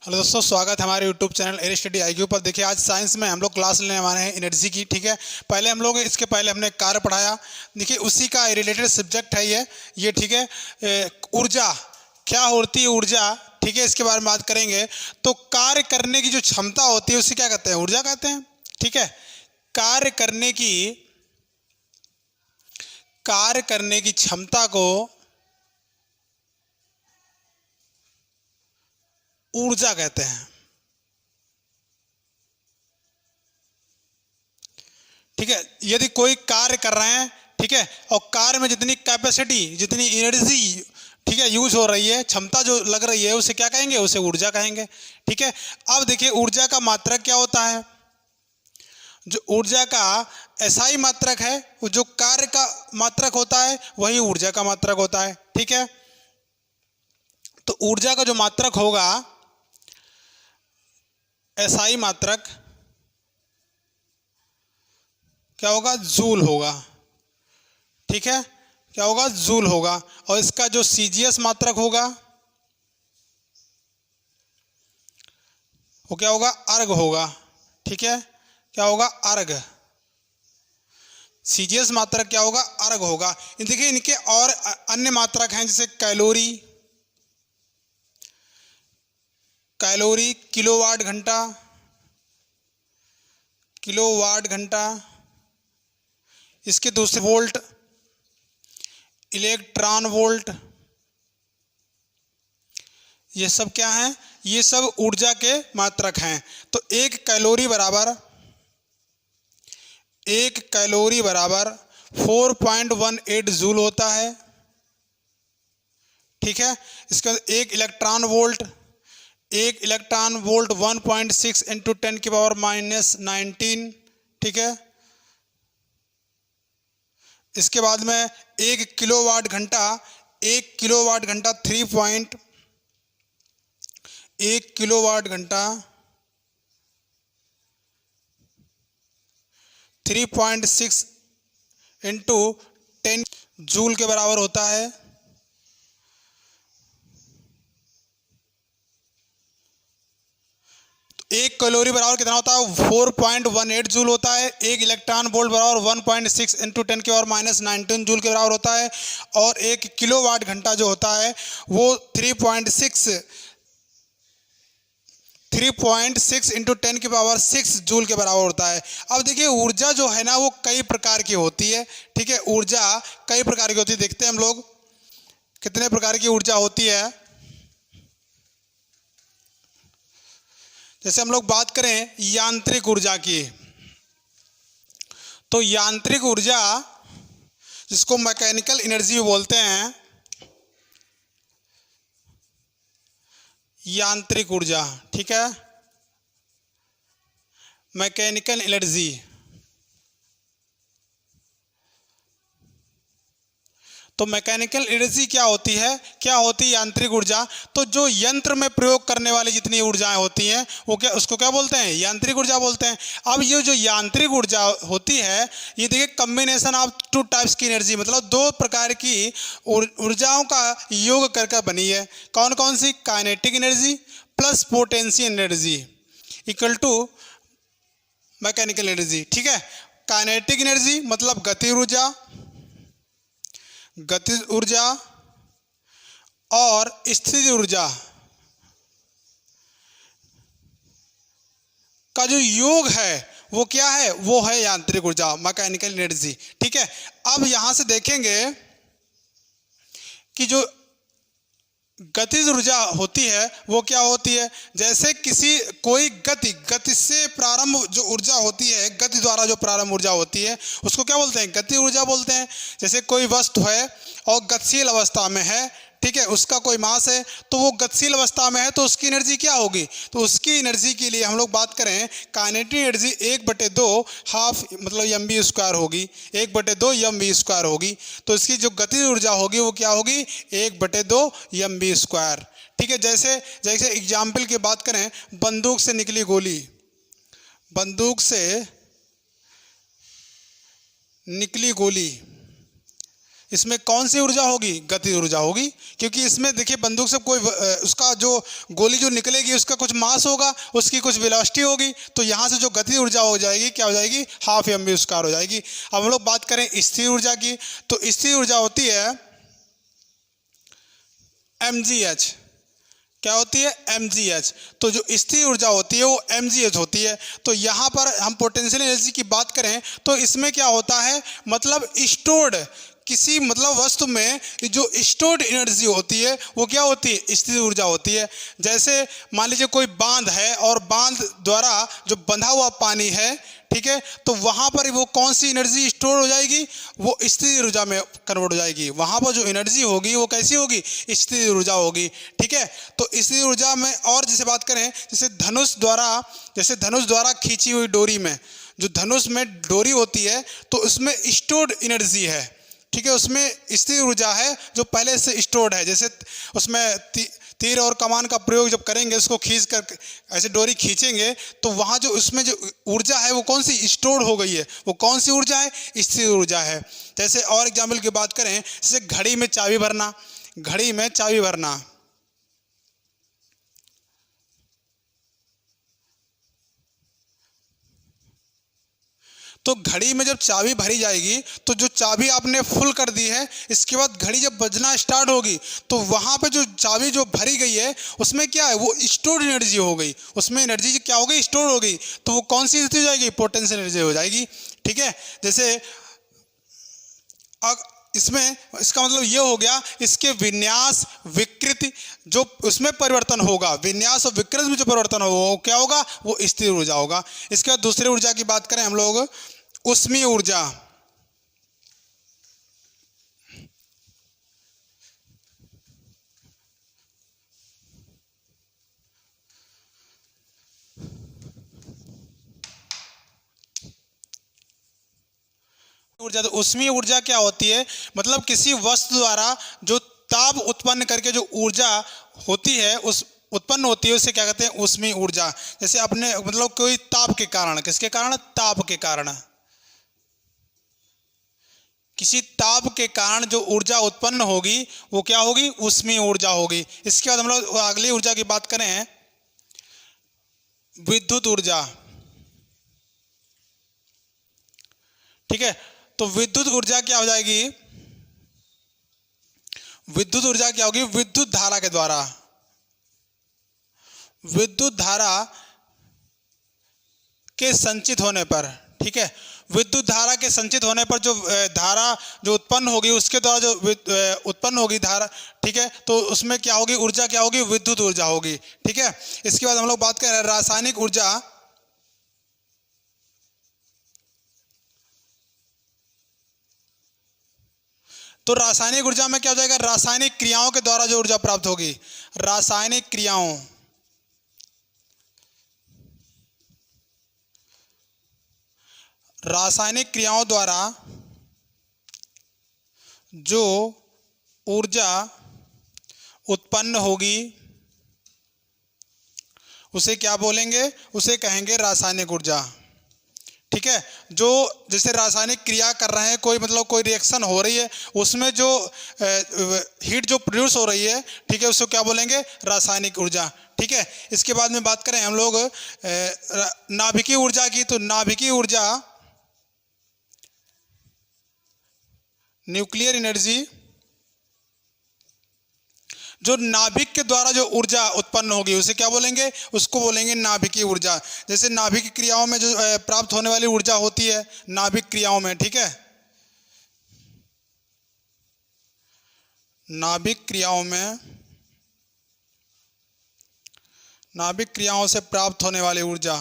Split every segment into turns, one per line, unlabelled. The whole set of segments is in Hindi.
हेलो दोस्तों, स्वागत है हमारे YouTube channel air study IQ पर। देखिए, आज साइंस में हम लोग क्लास लेने वाले हैं एनर्जी की। ठीक है, पहले हम लोग इसके पहले हमने कार्य पढ़ाया। देखिए, उसी का रिलेटेड सब्जेक्ट है ये ठीक है। ऊर्जा क्या होती है, ऊर्जा, ठीक है, इसके बारे में बात करेंगे। तो कार्य करने की जो क्षमता होती है उसे क्या कहते हैं, ऊर्जा कहते हैं। ठीक है, कार्य करने की क्षमता को ऊर्जा कहते हैं। ठीक है, यदि कोई कार्य कर रहे हैं, ठीक है, और कार्य में जितनी कैपेसिटी, जितनी एनर्जी, ठीक है, यूज हो रही है, क्षमता जो लग रही है, उसे क्या कहेंगे, उसे ऊर्जा कहेंगे। ठीक है, अब देखिए ऊर्जा का मात्रक क्या होता है। जो ऊर्जा का एसआई मात्रक है, वो जो कार्य का मात्रक होता है वही ऊर्जा का मात्रक होता है। ठीक है, तो ऊर्जा का जो मात्रक होगा, एसआई मात्रक क्या होगा, जूल होगा। ठीक है, क्या होगा, जूल होगा। और इसका जो सीजीएस मात्रक होगा वो क्या होगा, अर्ग होगा। ठीक है, क्या होगा, अर्ग। सीजीएस मात्रक क्या होगा, अर्ग होगा। देखिए, इनके और अन्य मात्रक हैं, जैसे कैलोरी, किलोवाट घंटा, इसके दूसरे वोल्ट, इलेक्ट्रॉन वोल्ट, ये सब क्या हैं, ये सब ऊर्जा के मात्रक हैं। तो एक कैलोरी बराबर 4.18 जूल होता है। ठीक है, इसका एक इलेक्ट्रॉन वोल्ट 1.6 इंटू 10⁻⁻19। ठीक है, इसके बाद में एक किलोवाट घंटा 1 किलोवाट घंटा 3.6 इंटू 10 जूल के बराबर होता है। एक कैलोरी बराबर कितना होता है, 4.18 जूल होता है। एक इलेक्ट्रॉन वोल्ट बराबर 1.6 इंटू 10⁻⁻19 जूल के बराबर होता है। और एक किलोवाट घंटा जो होता है वो 3.6 इंटू 10⁻6 जूल के बराबर होता है। अब देखिए, ऊर्जा जो है ना वो कई प्रकार की होती है। ठीक है, ऊर्जा कई प्रकार की होती है। देखते हैं हम लोग कितने प्रकार की ऊर्जा होती है। जैसे हम लोग बात करें यांत्रिक ऊर्जा की, तो यांत्रिक ऊर्जा, जिसको मैकेनिकल एनर्जी बोलते हैं, यांत्रिक ऊर्जा, ठीक है, मैकेनिकल एनर्जी। तो मैकेनिकल एनर्जी क्या होती है, यांत्रिक ऊर्जा। तो जो यंत्र में प्रयोग करने वाली जितनी ऊर्जाएं होती हैं वो क्या, उसको क्या बोलते हैं, यांत्रिक ऊर्जा बोलते हैं। अब ये जो यांत्रिक ऊर्जा होती है, ये देखिए कम्बिनेशन ऑफ टू टाइप्स की एनर्जी, मतलब दो प्रकार की ऊर्जाओं का योग करके बनी है। कौन कौन सी, kinetic energy plus potential energy equal to mechanical energy. ठीक है, काइनेटिक एनर्जी मतलब गतिज ऊर्जा और स्थिर ऊर्जा का जो योग है वो क्या है, वो है यांत्रिक ऊर्जा, मैकेनिकल एनर्जी। ठीक है, अब यहां से देखेंगे कि जो गतिज ऊर्जा होती है वो क्या होती है। जैसे कोई गति से प्रारंभ जो ऊर्जा होती है, गति द्वारा जो प्रारंभ ऊर्जा होती है उसको क्या बोलते हैं, गति ऊर्जा बोलते हैं। जैसे कोई वस्तु है और गतिशील अवस्था में है, ठीक है, उसका कोई मास है, तो वो गतिशील अवस्था में है, तो उसकी एनर्जी क्या होगी, तो उसकी एनर्जी के लिए हम लोग बात करें काइनेटिक एनर्जी 1/2 हाफ मतलब mv² होगी, 1/2 mv² होगी। तो इसकी जो गतिज ऊर्जा होगी वो क्या होगी, 1/2 mv²। ठीक है, जैसे एग्जाम्पल की बात करें, बंदूक से निकली गोली इसमें कौन सी ऊर्जा होगी? गतिज ऊर्जा होगी, क्योंकि इसमें देखिए बंदूक से कोई उसका जो गोली जो निकलेगी उसका कुछ मास होगा, उसकी कुछ वेलोसिटी होगी, तो यहाँ से जो गतिज ऊर्जा हो जाएगी क्या हो जाएगी? हाफ mv स्क्वायर हो जाएगी। अब हम लोग बात करें स्थिर ऊर्जा की, तो स्थिर ऊर्जा होती है mgh। क्या होती है? mgh। तो जो स्थिर ऊर्जा होती है वो mgh होती है। तो यहाँ पर हम पोटेंशियल एनर्जी की बात करें तो इसमें क्या होता है, मतलब स्टोर्ड किसी मतलब वस्तु में जो स्टोर्ड एनर्जी होती है वो क्या होती है? स्थिर ऊर्जा होती है। जैसे मान लीजिए कोई बांध है और बांध द्वारा जो बंधा हुआ पानी है, ठीक है, तो वहाँ पर वो कौन सी एनर्जी स्टोर हो जाएगी? वो स्थिर ऊर्जा में कन्वर्ट हो जाएगी। वहाँ पर जो एनर्जी होगी वो कैसी होगी? स्थिर ऊर्जा होगी, ठीक है। तो स्थिर ऊर्जा में और जैसे बात करें, जैसे धनुष द्वारा खींची हुई डोरी में, जो धनुष में डोरी होती है तो उसमें स्टोर्ड एनर्जी है, ठीक है, उसमें स्थिर ऊर्जा है जो पहले से स्टोर्ड है। जैसे उसमें तीर और कमान का प्रयोग जब करेंगे, उसको खींच कर ऐसे डोरी खींचेंगे तो वहाँ जो उसमें जो ऊर्जा है वो कौन सी? स्टोर हो गई है। वो कौन सी ऊर्जा है? स्थिर ऊर्जा है। जैसे और एग्जाम्पल की बात करें, जैसे घड़ी में चाबी भरना, घड़ी में चाबी भरना, तो घड़ी में जब चाबी भरी जाएगी तो जो चाबी आपने फुल कर दी है, इसके बाद घड़ी जब बजना स्टार्ट होगी तो वहाँ पे जो चाबी जो भरी गई है उसमें क्या है? वो स्टोर्ड एनर्जी हो गई, उसमें एनर्जी क्या हो गई? स्टोर हो गई। तो वो कौन सी हो जाएगी? पोटेंशियल एनर्जी हो जाएगी, ठीक है। जैसे अब इसमें इसका मतलब ये हो गया, इसके विन्यास विकृति जो उसमें परिवर्तन होगा, विन्यास और विकृति में जो परिवर्तन होगा वो क्या होगा? वो स्थिर ऊर्जा होगा। इसके बाद दूसरी ऊर्जा की बात करें हम लोग, ऊष्मीय ऊर्जा। ऊर्जा, तो ऊष्मीय ऊर्जा क्या होती है? मतलब किसी वस्तु द्वारा जो ताप उत्पन्न करके जो ऊर्जा होती है उस उत्पन्न होती है उसे क्या कहते हैं? ऊष्मीय ऊर्जा। जैसे अपने मतलब कोई ताप के कारण, किसके कारण? ताप के कारण, किसी ताप के कारण जो ऊर्जा उत्पन्न होगी वो क्या होगी? ऊष्मीय ऊर्जा होगी। इसके बाद हम लोग अगली ऊर्जा की बात करें, विद्युत ऊर्जा, ठीक है। तो विद्युत ऊर्जा क्या हो जाएगी? विद्युत ऊर्जा क्या होगी? विद्युत धारा के द्वारा, विद्युत धारा के संचित होने पर, ठीक है, विद्युत धारा के संचित होने पर जो धारा जो उत्पन्न होगी उसके द्वारा जो उत्पन्न होगी धारा, ठीक है, तो उसमें क्या होगी? ऊर्जा क्या होगी? विद्युत ऊर्जा होगी, ठीक है। इसके बाद हम लोग बात कर रहे हैं रासायनिक ऊर्जा। तो रासायनिक ऊर्जा में क्या हो जाएगा? रासायनिक क्रियाओं के द्वारा जो ऊर्जा प्राप्त होगी, रासायनिक क्रियाओं, रासायनिक क्रियाओं द्वारा जो ऊर्जा उत्पन्न होगी उसे क्या बोलेंगे? उसे कहेंगे रासायनिक ऊर्जा, ठीक है। जो जैसे रासायनिक क्रिया कर रहे हैं, कोई मतलब कोई रिएक्शन हो रही है, उसमें जो हीट जो प्रोड्यूस हो रही है, ठीक है, उसको क्या बोलेंगे? रासायनिक ऊर्जा, ठीक है। इसके बाद में बात करें हम लोग नाभिकीय ऊर्जा की, तो नाभिकीय ऊर्जा, न्यूक्लियर एनर्जी, जो नाभिक के द्वारा जो ऊर्जा उत्पन्न होगी उसे क्या बोलेंगे? उसको बोलेंगे नाभिकीय ऊर्जा। जैसे नाभिक क्रियाओं में जो प्राप्त होने वाली ऊर्जा होती है नाभिक क्रियाओं में, ठीक है, नाभिक क्रियाओं में, नाभिक क्रियाओं से प्राप्त होने वाली ऊर्जा,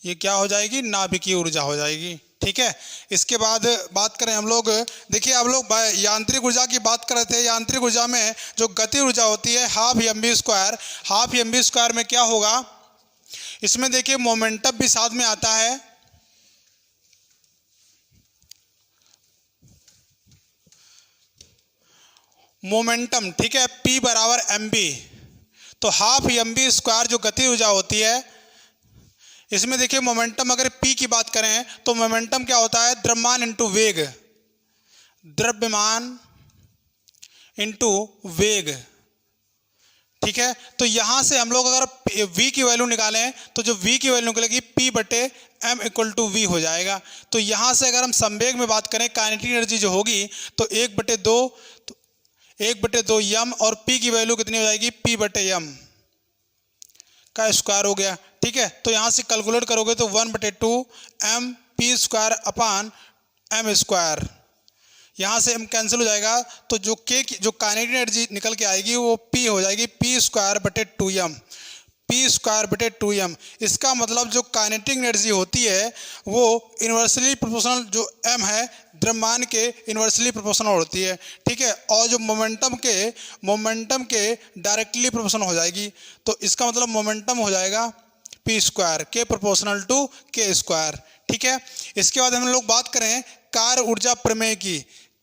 ये क्या हो जाएगी? नाभिकीय ऊर्जा हो जाएगी, ठीक है। इसके बाद बात करें हम लोग, देखिए आप लोग यांत्रिक ऊर्जा की बात कर रहे थे। यांत्रिक ऊर्जा में जो गति ऊर्जा होती है half mv square, half mv square में क्या होगा? इसमें देखिए मोमेंटम भी साथ में आता है, मोमेंटम, ठीक है, P बराबर mv। तो हाफ mv स्क्वायर जो गति ऊर्जा होती है, इसमें देखिए मोमेंटम अगर P की बात करें तो मोमेंटम क्या होता है, द्रव्यमान इंटू वेग, द्रव्यमान इंटू वेग, ठीक है। तो यहां से हम लोग अगर v की वैल्यू निकालें तो जो v की वैल्यू निकलेगी P बटे m इक्वल टू वी हो जाएगा। तो यहां से अगर हम संवेग में बात करें काइनेटिक एनर्जी जो होगी तो 1/2 m और P की वैल्यू कितनी हो जाएगी, P बटे m का स्क्वायर हो गया, ठीक है। तो यहां से कैलकुलेट करोगे तो 1/2 m P square upon m square, यहाँ से m कैंसिल हो जाएगा तो जो काइनेटिक एनर्जी निकल के आएगी वो P हो जाएगी P स्क्वायर बटे 2m, P स्क्वायर बटे 2m। इसका मतलब जो काइनेटिक एनर्जी होती है वो इन्वर्सली प्रोपोर्शनल, जो m है द्रव्यमान के इन्वर्सली प्रोपोर्शनल होती है, ठीक है। और जो मोमेंटम के डायरेक्टली प्रोपोर्शनल हो जाएगी। तो इसका मतलब मोमेंटम हो जाएगा P स्क्वायर के प्रोपोर्शनल टू K स्क्वायर, ठीक है। इसके बाद हम लोग बात करें कार्य ऊर्जा प्रमेय की।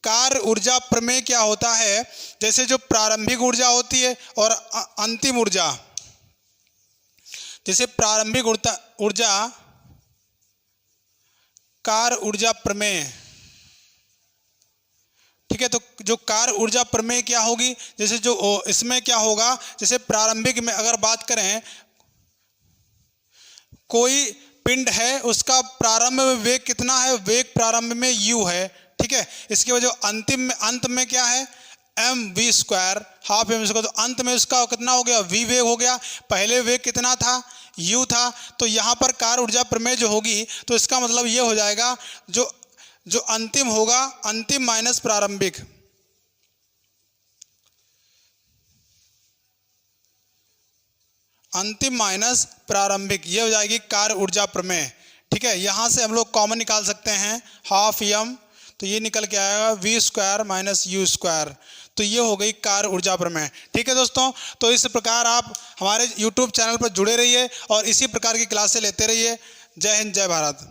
कार्य ऊर्जा प्रमेय क्या होता है, जैसे जो प्रारंभिक ऊर्जा होती है और अंतिम ऊर्जा, जैसे प्रारंभिक ऊर्जा कार्य ऊर्जा प्रमेय, ठीक है। तो जो कार्य ऊर्जा प्रमेय क्या होगी, जैसे जो इसमें क्या होगा, जैसे प्रारंभिक में अगर बात करें कोई पिंड है उसका प्रारंभ में वेग कितना है, वेग प्रारंभ में u है, ठीक है। इसके बाद जो अंत में क्या है mv square, half m square, तो अंत में उसका कितना हो गया, v वेग हो गया। पहले वेग कितना था, u था। तो यहाँ पर कार्य ऊर्जा प्रमेय जो होगी तो इसका मतलब ये हो जाएगा जो अंतिम होगा, अंतिम माइनस प्रारंभिक, अंतिम माइनस प्रारंभिक, ये हो जाएगी कार्य ऊर्जा प्रमेय, ठीक है। यहाँ से हम लोग कॉमन निकाल सकते हैं हाफ m, तो ये निकल के आएगा v square minus u square. तो ये हो गई कार्य ऊर्जा प्रमेय, ठीक है दोस्तों। तो इस प्रकार आप हमारे YouTube चैनल पर जुड़े रहिए और इसी प्रकार की क्लासें लेते रहिए। जय हिंद, जय भारत।